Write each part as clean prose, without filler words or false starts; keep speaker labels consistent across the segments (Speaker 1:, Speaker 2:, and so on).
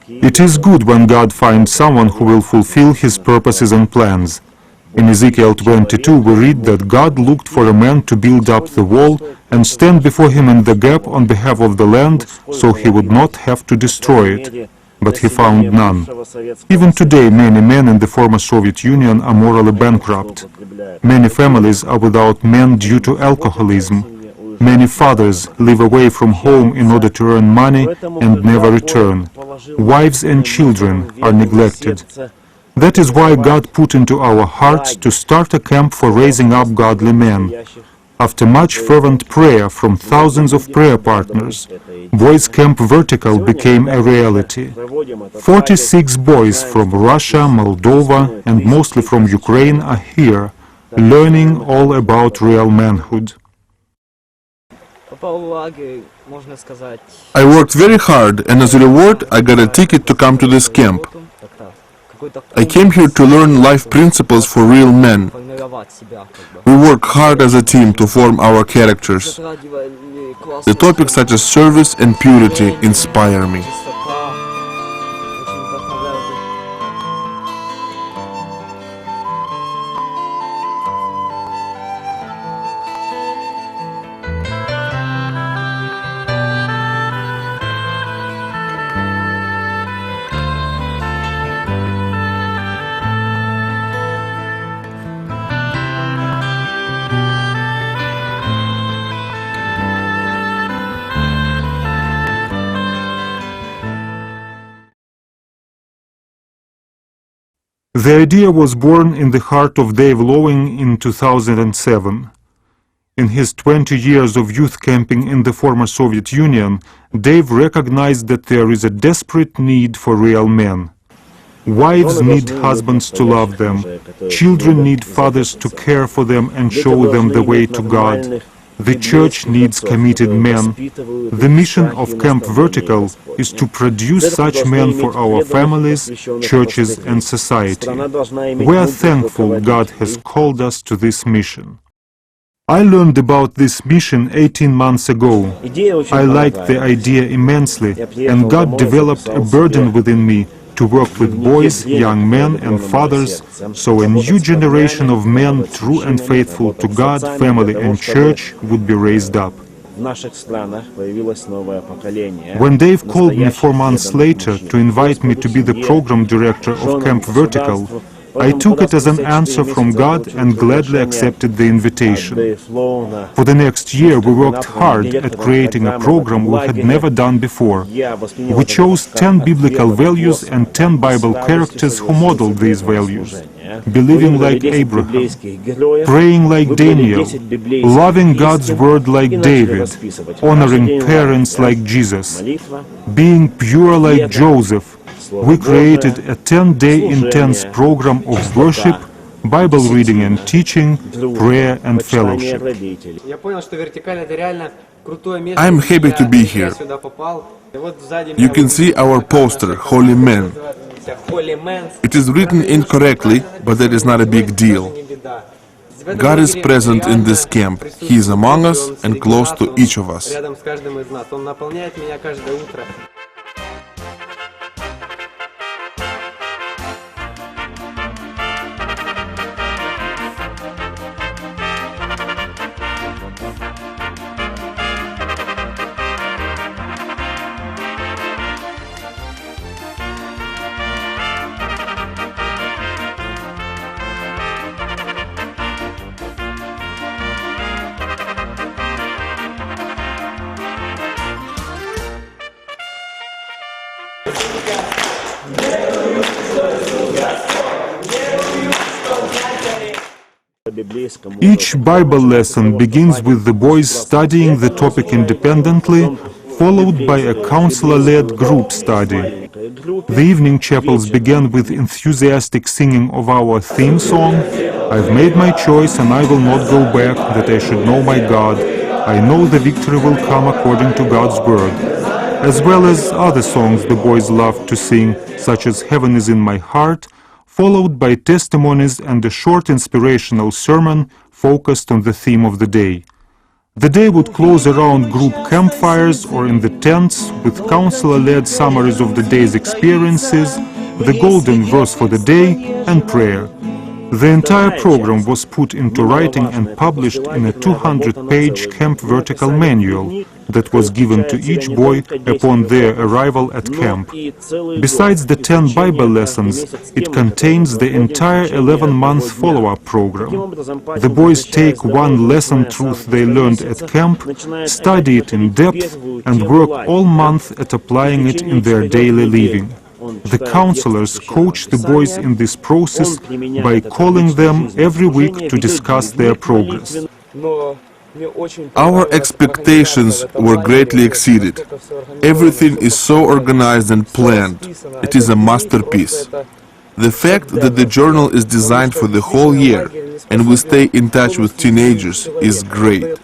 Speaker 1: It is good when God finds someone who will fulfill His purposes and plans. In Ezekiel 22 we read that God looked for a man to build up the wall and stand before him in the gap on behalf of the land, so he would not have to destroy it. But he found none. Even today many men in the former Soviet Union are morally bankrupt. Many families are without men due to alcoholism. Many fathers live away from home in order to earn money and never return. Wives and children are neglected. That is why God put into our hearts to start a camp for raising up godly men. After much fervent prayer from thousands of prayer partners, Boys Camp Vertical became a reality. 46 boys from Russia, Moldova, and mostly from Ukraine are here, learning all about real manhood.
Speaker 2: I worked very hard, and as a reward I got a ticket to come to this camp. I came here to learn life principles for real men. We work hard as a team to form our characters. The topics such as service and purity inspire me.
Speaker 1: The idea was born in the heart of Dave Lowing in 2007. In his 20 years of youth camping in the former Soviet Union, Dave recognized that there is a desperate need for real men. Wives need husbands to love them, children need fathers to care for them and show them the way to God. The church needs committed men. The mission of Camp Vertical is to produce such men for our families, churches and society. We are thankful God has called us to this mission. I learned about this mission 18 months ago. I liked the idea immensely, and God developed a burden within me to work with boys, young men and fathers, so a new generation of men true and faithful to God, family and church would be raised up. When Dave called me 4 months later to invite me to be the program director of Camp Vertical, I took it as an answer from God and gladly accepted the invitation. For the next year we worked hard at creating a program we had never done before. We chose 10 biblical values and 10 Bible characters who modeled these values. Believing like Abraham, praying like Daniel, loving God's word like David, honoring parents like Jesus, being pure like Joseph. We created a 10-day intense program of worship, Bible reading and teaching, prayer and fellowship.
Speaker 2: I am happy to be here. You can see our poster, Holy Men. It is written incorrectly, but that is not a big deal. God is present in this camp. He is among us and close to each of us.
Speaker 1: Each Bible lesson begins with the boys studying the topic independently, followed by a counselor-led group study. The evening chapels began with enthusiastic singing of our theme song, "I've made my choice and I will not go back, that I should know my God. I know the victory will come according to God's word," as well as other songs the boys loved to sing, such as "Heaven is in my heart," followed by testimonies and a short inspirational sermon focused on the theme of the day. The day would close around group campfires or in the tents with counselor-led summaries of the day's experiences, the golden verse for the day, and prayer. The entire program was put into writing and published in a 200-page camp vertical manual that was given to each boy upon their arrival at camp. Besides the 10 Bible lessons, it contains the entire 11-month follow-up program. The boys take one lesson truth they learned at camp, study it in depth, and work all month at applying it in their daily living. The counselors coach the boys in this process by calling them every week to discuss their progress.
Speaker 2: Our expectations were greatly exceeded. Everything is so organized and planned. It is a masterpiece. The fact that the journal is designed for the whole year and we stay in touch with teenagers is great.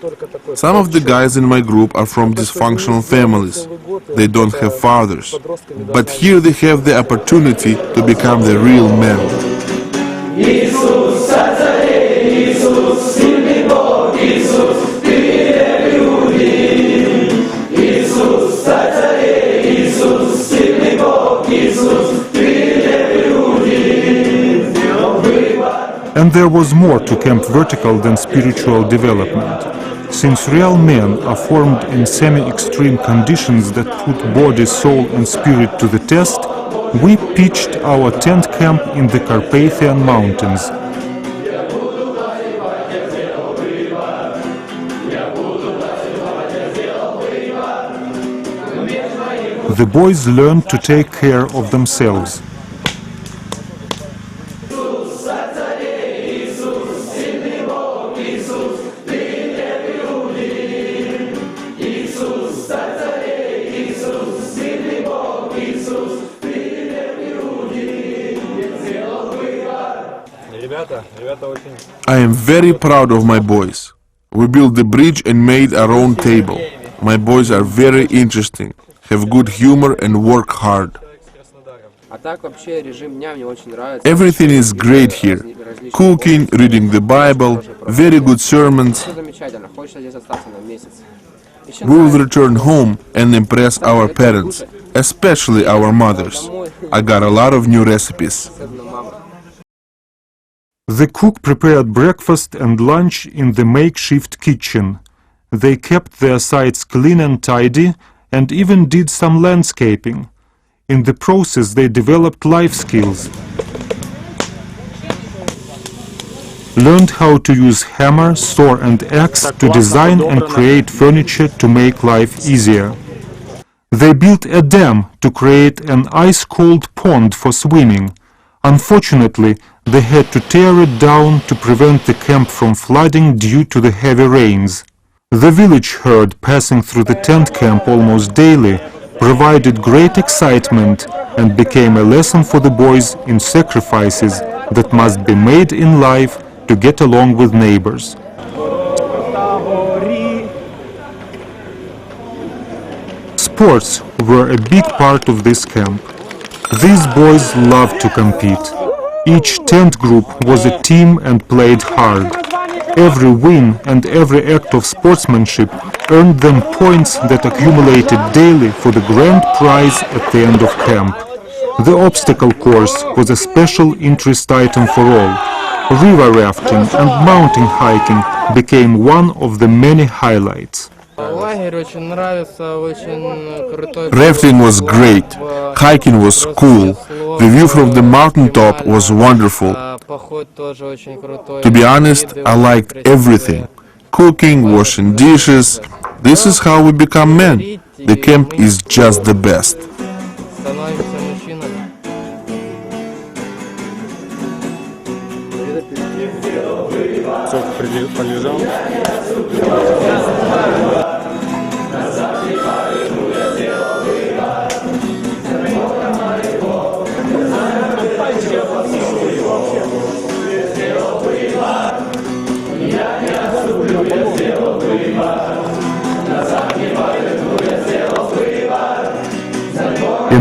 Speaker 2: Some of the guys in my group are from dysfunctional families. They don't have fathers. But here they have the opportunity to become the real men.
Speaker 1: And there was more to Camp Vertical than spiritual development. Since real men are formed in semi-extreme conditions that put body, soul and spirit to the test, we pitched our tent camp in the Carpathian Mountains. The boys learned to take care of themselves.
Speaker 2: I am very proud of my boys. We built the bridge and made our own table. My boys are very interesting, have good humor and work hard. Everything is great here. Cooking, reading the Bible, very good sermons. We will return home and impress our parents, especially our mothers. I got a lot of new recipes.
Speaker 1: The cook prepared breakfast and lunch in the makeshift kitchen. They kept their sites clean and tidy and even did some landscaping. In the process, they developed life skills. Learned how to use hammer, saw and axe to design and create furniture to make life easier. They built a dam to create an ice-cold pond for swimming. Unfortunately, they had to tear it down to prevent the camp from flooding due to the heavy rains. The village herd passing through the tent camp almost daily provided great excitement and became a lesson for the boys in sacrifices that must be made in life to get along with neighbors. Sports were a big part of this camp. These boys loved to compete. Each tent group was a team and played hard. Every win and every act of sportsmanship earned them points that accumulated daily for the grand prize at the end of camp. The obstacle course was a special interest item for all. River rafting and mountain hiking became one of the many highlights.
Speaker 2: Rafting was great. Hiking was cool. The view from the mountaintop was wonderful. To be honest, I liked everything. Cooking, washing dishes. This is how we become men. The camp is just the best.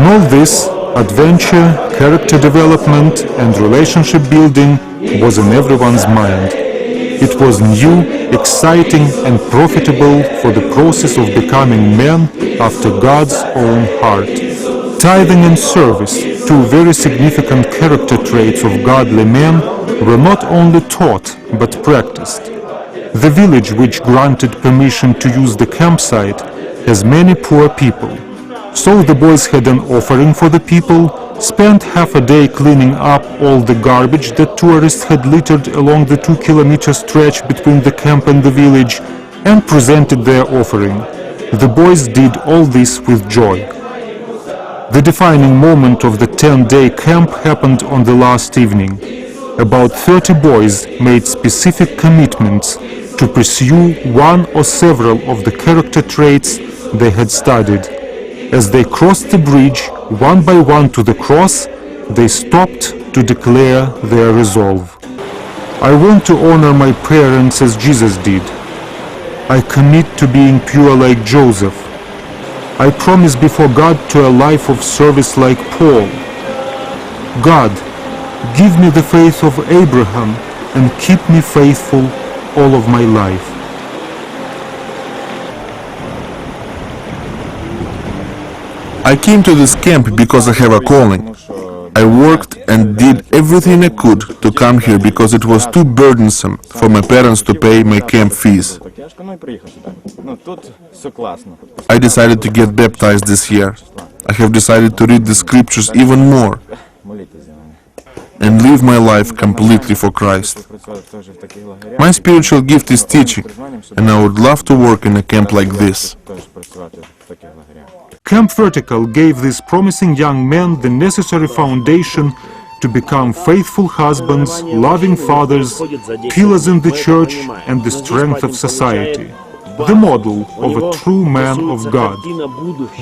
Speaker 1: In all this, adventure, character development and relationship building was in everyone's mind. It was new, exciting and profitable for the process of becoming men after God's own heart. Tithing and service, two very significant character traits of godly men, were not only taught but practiced. The village which granted permission to use the campsite has many poor people. So the boys had an offering for the people, spent half a day cleaning up all the garbage that tourists had littered along the 2-kilometer stretch between the camp and the village, and presented their offering. The boys did all this with joy. The defining moment of the 10-day camp happened on the last evening. About 30 boys made specific commitments to pursue one or several of the character traits they had studied. As they crossed the bridge, one by one to the cross, they stopped to declare their resolve. I want to honor my parents as Jesus did. I commit to being pure like Joseph. I promise before God to a life of service like Paul. God, give me the faith of Abraham and keep me faithful all of my life.
Speaker 2: I came to this camp because I have a calling. I worked and did everything I could to come here because it was too burdensome for my parents to pay my camp fees. I decided to get baptized this year. I have decided to read the scriptures even more and live my life completely for Christ. My spiritual gift is teaching, and I would love to work in a camp like this.
Speaker 1: Camp Vertical gave these promising young men the necessary foundation to become faithful husbands, loving fathers, pillars in the church and the strength of society, the model of a true man of God.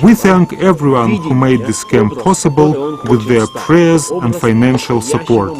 Speaker 1: We thank everyone who made this camp possible with their prayers and financial support.